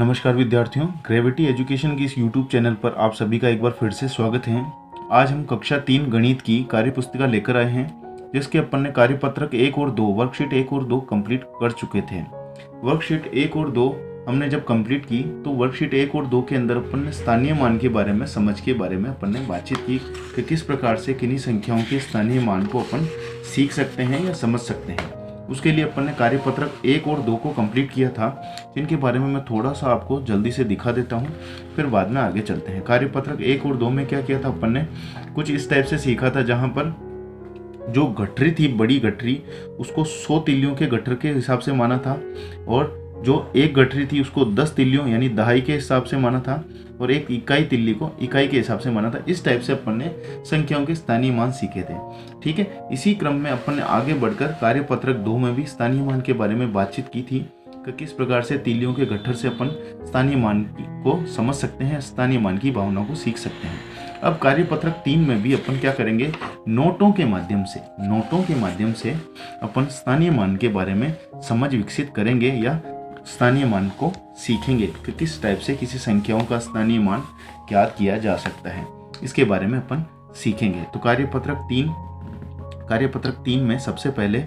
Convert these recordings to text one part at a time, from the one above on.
नमस्कार विद्यार्थियों, gravity education की इस यूट्यूब चैनल पर आप सभी का एक बार फिर से स्वागत है। आज हम कक्षा 3 गणित की कार्यपुस्तिका लेकर आए हैं, जिसके अपन ने कार्यपत्रक 1 और 2 वर्कशीट 1 और 2 कंप्लीट कर चुके थे। वर्कशीट 1 और 2 हमने जब कंप्लीट की तो वर्कशीट 1 और 2 के अंदर अपन ने स्थानीय मान के बारे में, समझ के बारे में अपन ने बातचीत की कि किस प्रकार से किन्हीं संख्याओं के स्थानीय मान को अपन सीख सकते हैं या समझ सकते हैं। उसके लिए अपन ने कार्यपत्रक 1 और 2 को कंप्लीट किया था, जिनके बारे में मैं थोड़ा सा आपको जल्दी से दिखा देता हूँ, फिर बाद में आगे चलते हैं। कार्यपत्रक 1 और 2 में क्या किया था अपन ने, कुछ इस टाइप से सीखा था, जहाँ पर जो गठरी थी, बड़ी गठरी, उसको 100 तिल्लियों के गट्ठर के हिसाब से माना था, और जो एक गठरी थी उसको 10 तिल्लियों यानी दहाई के हिसाब से माना था, और एक इकाई तिल्ली को इकाई के हिसाब से माना था। इस टाइप से अपन ने संख्याओं के स्थानीय मान सीखे थे। ठीक है, इसी क्रम में अपन ने आगे बढ़कर कार्यपत्रक 2 में भी स्थानीय मान के बारे में बातचीत की थी कि किस प्रकार से तिल्लियों के गट्ठर से अपन स्थानीय मान को समझ सकते हैं, स्थानीय मान की भावना को सीख सकते हैं। अब कार्यपत्रक 3 में भी अपन क्या करेंगे, नोटों के माध्यम से अपन स्थानीय मान के बारे में समझ विकसित करेंगे या स्थानीय मान को सीखेंगे कि किस टाइप से किसी संख्याओं का स्थानीय मान ज्ञात किया जा सकता है, इसके बारे में अपन सीखेंगे। तो कार्यपत्रक 3 में सबसे पहले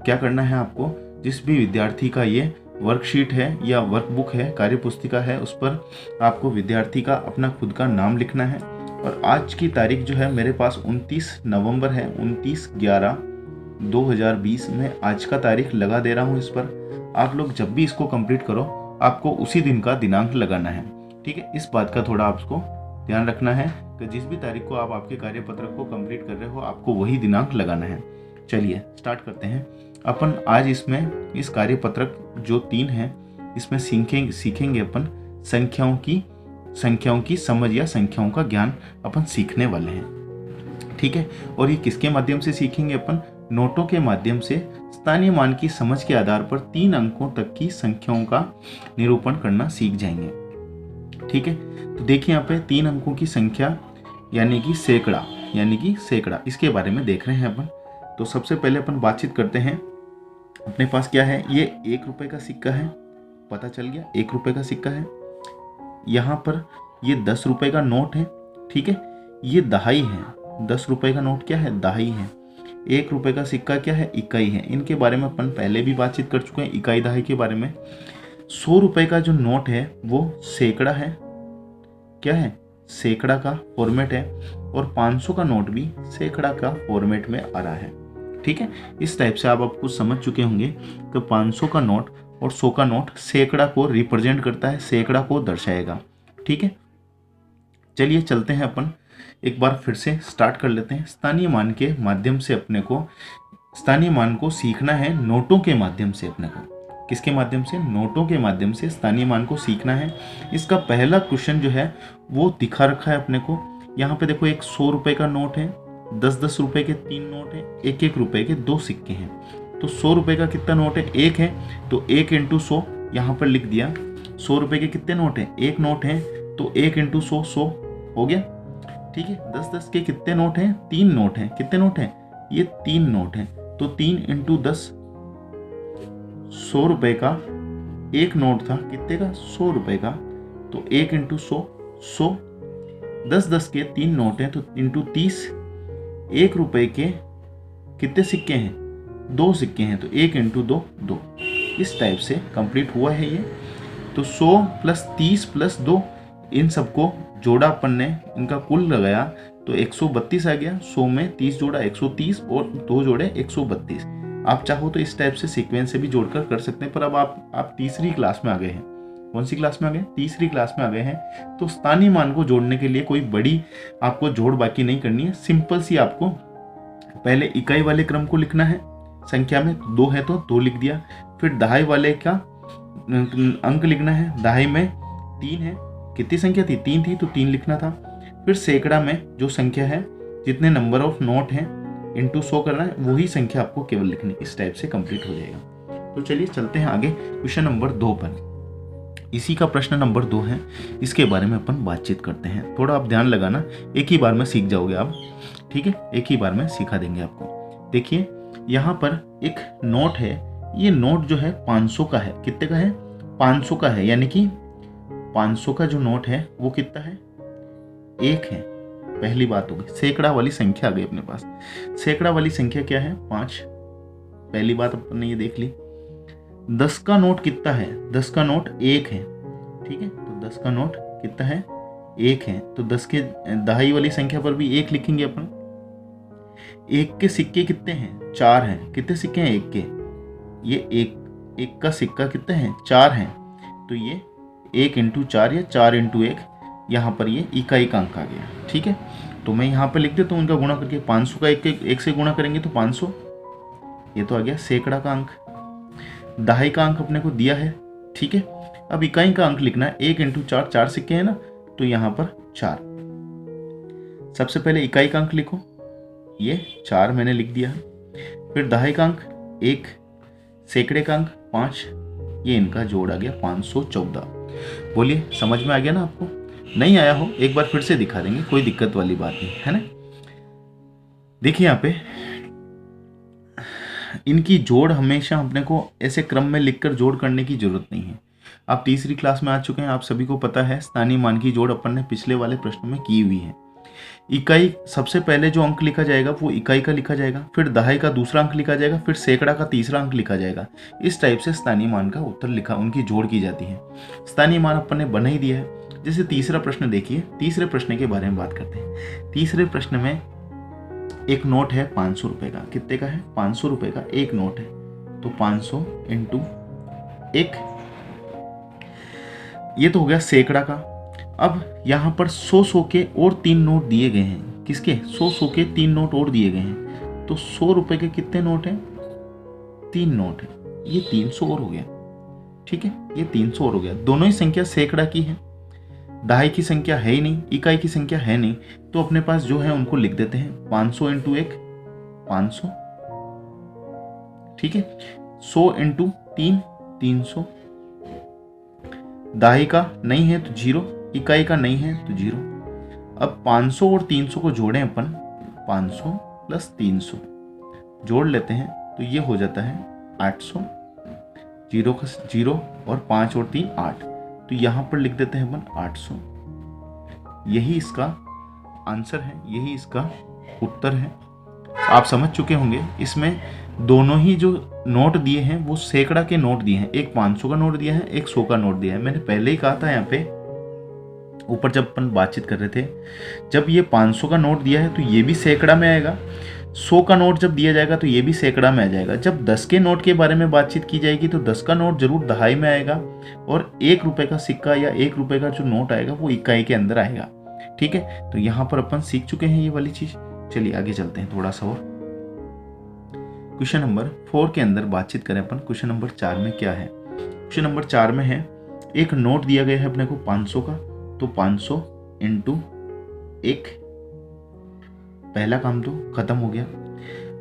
क्या करना है आपको, जिस भी विद्यार्थी का ये वर्कशीट है या वर्कबुक है, कार्यपुस्तिका है, उस पर आपको विद्यार्थी का अपना खुद का नाम लिखना है। और आज की तारीख जो है मेरे पास 29 नवंबर है, 29/11/2020 में आज का तारीख लगा दे रहा हूँ इस पर। आप लोग जब भी इसको कंप्लीट करो, आपको उसी दिन का दिनांक लगाना है। ठीक है, इस बात का थोड़ा आपको ध्यान रखना है कि जिस भी तारीख को आप आपके कार्यपत्रक को कंप्लीट कर रहे हो, आपको वही दिनांक लगाना है। चलिए स्टार्ट करते हैं। अपन आज इसमें इस कार्यपत्रक जो 3 है, इसमें सीखेंगे अपन संख्याओं की समझ या संख्याओं का ज्ञान अपन सीखने वाले हैं। ठीक है, और ये किसके माध्यम से सीखेंगे अपन, नोटों के माध्यम से स्थानीय मान की समझ के आधार पर 3 अंकों तक की संख्याओं का निरूपण करना सीख जाएंगे। ठीक है, तो देखिए यहाँ पे 3 अंकों की संख्या यानी कि सैकड़ा, इसके बारे में देख रहे हैं अपन। तो सबसे पहले अपन बातचीत करते हैं। अपने पास क्या है, ये 1 रुपए का सिक्का है, पता चल गया 1 रुपए का सिक्का है। यहाँ पर ये 10 रुपए का नोट है। ठीक है, ये दहाई है। 10 रुपए का नोट क्या है, दहाई है। 1 रुपए का सिक्का क्या है, इकाई है। इनके बारे में अपन पहले भी बातचीत कर चुके हैं, इकाई दहाई के बारे में। 100 रुपए का जो नोट है वो सैकड़ा है, क्या है, सैकड़ा का फॉर्मेट है। और 500 का नोट भी सैकड़ा का फॉर्मेट में आ रहा है। ठीक है, इस टाइप से आप कुछ समझ चुके होंगे कि 500 का नोट और 100 का नोट सैकड़ा को रिप्रेजेंट करता है, सैकड़ा को दर्शाएगा। ठीक है, चलिए चलते हैं अपन एक बार फिर से स्टार्ट कर लेते हैं। स्थानीय मान के माध्यम से अपने को स्थानीय मान को सीखना है, नोटों के माध्यम से। अपने को किसके माध्यम से, नोटों के माध्यम से स्थानीय मान को सीखना है। इसका पहला क्वेश्चन जो है वो दिखा रखा है अपने को। यहाँ पे देखो, एक 100 रुपए का नोट है, 10-10 रुपए के 3 नोट है, 1-1 रुपए के 2 सिक्के हैं। तो 100 रुपए का कितना नोट है, 1 है, तो 1 × 100 यहाँ पर लिख दिया। 100 रुपए के कितने नोट है, 1 नोट है, तो 1 × 100 100 हो गया। ठीक है, 10-10 के कितने नोट हैं, 3 नोट हैं। कितने नोट हैं, ये 3 नोट हैं, तो 3 × 10 100 रुपए का एक नोट था, कितने का, 100 रुपए का, तो 1 × 100 100। 10-10 के 3 नोट हैं, तो × 30। 1 रुपए के कितने सिक्के हैं, 2 सिक्के हैं, तो 1 × 2 2। इस टाइप से कंप्लीट हुआ है ये। तो 100 + 30 + 2, इन सबको जोड़ा अपन ने, इनका कुल लगाया तो 132 आ गया। 100 में 30 जोड़ा 130 और 2 जोड़े 132। आप चाहो तो इस टाइप से सीक्वेंस से भी जोड़कर कर सकते हैं, पर अब आप तीसरी क्लास में आ गए हैं। कौन सी क्लास में आ गए, तीसरी क्लास में आ गए हैं। तो स्थानीय मान को जोड़ने के लिए कोई बड़ी आपको जोड़ बाकी नहीं करनी है। सिंपल सी आपको पहले इकाई वाले क्रम को लिखना है। संख्या में 2 है तो 2 लिख दिया। फिर दहाई वाले का अंक लिखना है। दहाई में 3 है, कितनी संख्या थी, 3 थी, तो 3 लिखना था। फिर सैकड़ा में जो संख्या है, जितने नंबर ऑफ नोट हैं × 100 करना है, वही संख्या आपको केवल लिखनी। इस टाइप से कंप्लीट हो जाएगा। तो चलिए चलते हैं आगे क्वेश्चन नंबर 2 पर। इसी का प्रश्न नंबर 2 है, इसके बारे में अपन बातचीत करते हैं। थोड़ा आप ध्यान लगाना, एक ही बार में सीख जाओगे आप। ठीक है, एक ही बार में सिखा देंगे आपको। देखिए यहाँ पर एक नोट है, ये नोट जो है 500 का है। कितने का है, 500 का है, यानी कि 500 का जो नोट है वो कितना है, 1 है। पहली बात हो गई, सैकड़ा वाली संख्या आ गई अपने पास। सैकड़ा वाली संख्या क्या है, 5। पहली बात अपन ने ये देख ली। 10 का नोट कितना है, 10 का नोट 1 है, ठीक है। तो 10 का नोट कितना है, 1 है। तो 10 के दहाई वाली संख्या पर भी 1 लिखेंगे अपन। 1 के सिक्के कितने हैं, 4 हैं। कितने सिक्के हैं 1 के, ये एक का सिक्का कितने हैं, 4 हैं। तो ये 1 × 4 या 4 × 1, यहाँ पर ये इकाई का अंक आ गया, ठीक है। तो मैं यहाँ पर लिख देता हूँ उनका गुणा करके। 500 का एक से गुणा करेंगे तो 500, ये तो आ गया सैकड़ा का अंक। दहाई का अंक अपने को दिया है, ठीक है। अब इकाई का अंक लिखना है। 1 × 4, 4 सिक्के हैं ना, तो यहाँ पर 4। सबसे पहले इकाई का अंक लिखो, ये 4 मैंने लिख दिया। फिर दहाई का अंक 1, सैकड़े का अंक 5, ये इनका जोड़ आ गया 514। बोलिए समझ में आ गया ना आपको? नहीं आया हो एक बार फिर से दिखा देंगे, कोई दिक्कत वाली बात नहीं है ना। देखिए यहाँ पे इनकी जोड़ हमेशा अपने को ऐसे क्रम में लिखकर जोड़ करने की जरूरत नहीं है। आप तीसरी क्लास में आ चुके हैं, आप सभी को पता है स्थानीय मान की जोड़ अपन ने पिछले वाले प्रश्न में की हुई है। इकाई सबसे पहले जो अंक लिखा जाएगा वो इकाई का लिखा जाएगा, फिर दहाई का दूसरा अंक लिखा जाएगा, फिर सैकड़ा का तीसरा अंक लिखा जाएगा। इस टाइप से स्थानीय मान का उत्तर लिखा, उनकी जोड़ की जाती है। स्थानीय मान अपन ने बना ही दिया है। जैसे तीसरा प्रश्न देखिए, तीसरे प्रश्न के बारे में बात करते हैं। तीसरे प्रश्न में एक नोट है 500 रुपए का। कितने का है, 500 रुपए का एक नोट है। तो 500 × 1, ये तो हो गया सैकड़ा का। अब यहाँ पर 100 के और 3 नोट दिए गए हैं। किसके, 100 के 3 नोट और दिए गए हैं। तो 100 रुपए के कितने नोट हैं, 3 नोट है। ये 300 और हो गया, ठीक है। ये 300 और हो गया। दोनों ही संख्या सैकड़ा की है, दहाई की संख्या है ही नहीं, इकाई की संख्या है नहीं। तो अपने पास जो है उनको लिख देते हैं। 500 × 1 500, ठीक है। 100 × 3 300। दहाई का नहीं है तो 0, इकाई का नहीं है तो 0। अब 500 और 300 को जोड़ें अपन, 500 + 300 जोड़ लेते हैं तो ये हो जाता है 800। 0 का 0 और 5 और 3 8, तो यहाँ पर लिख देते हैं अपन 800। यही इसका आंसर है, यही इसका उत्तर है। आप समझ चुके होंगे। इसमें दोनों ही जो नोट दिए हैं वो सैकड़ा के नोट दिए हैं। एक 500 का नोट दिया है, एक 100 का नोट दिया है। मैंने पहले ही कहा था यहाँ पे ऊपर जब अपन बातचीत कर रहे थे, जब ये 500 का नोट दिया है तो ये भी सैकड़ा में आएगा। 100 का नोट जब दिया जाएगा तो ये भी सैकड़ा में आ जाएगा। जब 10 के नोट के बारे में बातचीत की जाएगी तो 10 का नोट जरूर दहाई में आएगा, और 1 रुपए का सिक्का या 1 रुपए का जो नोट आएगा वो इकाई के अंदर आएगा, ठीक है। तो यहाँ पर अपन सीख चुके हैं ये वाली चीज। चलिए आगे चलते हैं थोड़ा सा और। क्वेश्चन नंबर 4 के अंदर बातचीत करें अपन। क्वेश्चन नंबर 4 में क्या है, क्वेश्चन नंबर 4 में है एक नोट दिया गया है अपने को 500 का। तो 500 × 1, पहला काम तो खत्म हो गया।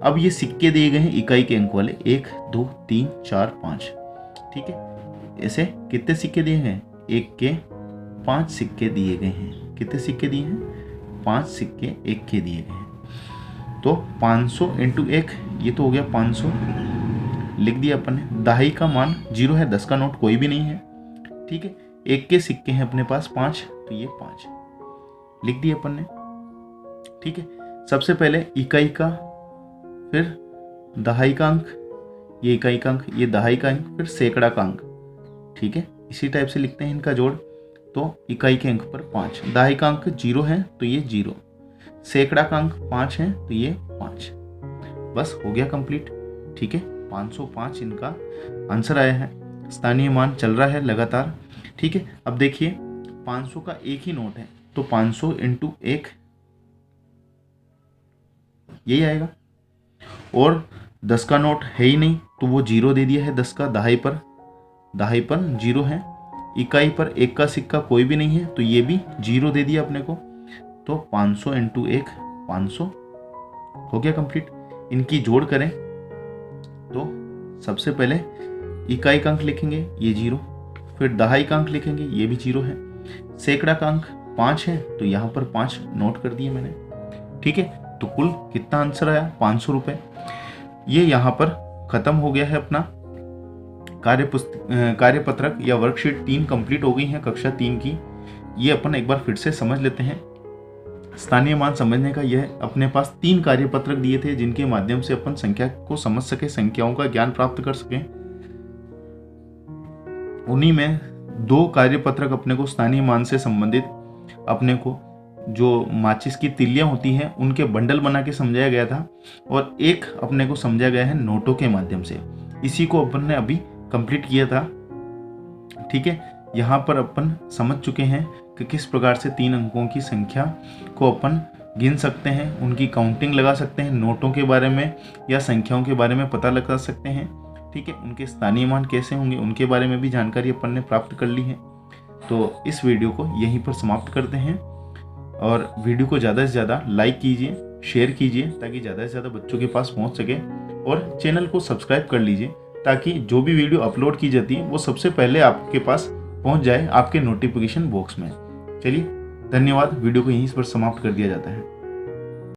अब ये सिक्के दिए गए हैं इकाई के अंक वाले, 1 2 3 4 5, ठीक है। ऐसे कितने सिक्के दिए हैं, 1 के 5 सिक्के दिए गए हैं। कितने सिक्के दिए हैं, 5 सिक्के 1 के दिए गए हैं। तो 500 × 1, ये तो हो गया 500, लिख दिया अपन ने। दहाई का मान 0 है, 10 का नोट कोई भी नहीं है, ठीक है। 1 के सिक्के हैं अपने पास 5, तो ये 5 लिख दिए अपन ने, ठीक है। सबसे पहले इकाई का, फिर दहाई का अंक, ये इकाई का अंक, ये दहाई का अंक, फिर सैकड़ा का अंक, ठीक है। इसी टाइप से लिखते हैं इनका जोड़। तो इकाई के अंक पर 5, दहाई का अंक 0 है तो ये 0, सैकड़ा का अंक 5 है तो ये 5। बस हो गया कंप्लीट, ठीक है। 505 इनका आंसर आया है। स्थानीय मान चल रहा है लगातार, ठीक है। अब देखिए 500 का एक ही नोट है, तो 500 × 1 यही आएगा। और 10 का नोट है ही नहीं तो वो 0 दे दिया है 10 का। दहाई पर 0 है। इकाई पर 1 का सिक्का कोई भी नहीं है तो ये भी 0 दे दिया अपने को। तो 500 × 1 500 हो गया कंप्लीट। इनकी जोड़ करें तो सबसे पहले इकाई का अंक लिखेंगे, ये 0, फिर दहाई का अंक लिखेंगे, ये भी 0 है। सैकड़ा का अंक 5 है तो यहाँ पर 5 नोट कर दिए मैंने, ठीक है। तो कुल कितना आंसर आया, 500 रुपये। ये यहाँ पर खत्म हो गया है अपना कार्यपत्रक या वर्कशीट 3 कंप्लीट हो गई है कक्षा 3 की। ये अपन एक बार फिर से समझ लेते हैं। स्थानीय मान समझने का यह अपने पास 3 कार्यपत्रक दिए थे जिनके माध्यम से अपन संख्या को समझ सके, संख्याओं का ज्ञान प्राप्त कर सकें। उन्हीं में 2 कार्यपत्रक अपने को स्थानीय मान से संबंधित अपने को जो माचिस की तिलियां होती हैं उनके बंडल बना के समझाया गया था, और एक अपने को समझाया गया है नोटों के माध्यम से। इसी को अपन ने अभी कंप्लीट किया था। ठीक है, यहाँ पर अपन समझ चुके हैं कि किस प्रकार से 3 अंकों की संख्या को अपन गिन सकते हैं, उनकी काउंटिंग लगा सकते हैं, नोटों के बारे में या संख्याओं के बारे में पता लगा सकते हैं। ठीक है, उनके स्थानीय मान कैसे होंगे उनके बारे में भी जानकारी अपन ने प्राप्त कर ली है। तो इस वीडियो को यहीं पर समाप्त करते हैं, और वीडियो को ज़्यादा से ज़्यादा लाइक कीजिए, शेयर कीजिए ताकि ज़्यादा से ज़्यादा बच्चों के पास पहुंच सके, और चैनल को सब्सक्राइब कर लीजिए ताकि जो भी वीडियो अपलोड की जाती है वो सबसे पहले आपके पास पहुंच जाए आपके नोटिफिकेशन बॉक्स में। चलिए, धन्यवाद। वीडियो को यहीं पर समाप्त कर दिया जाता है।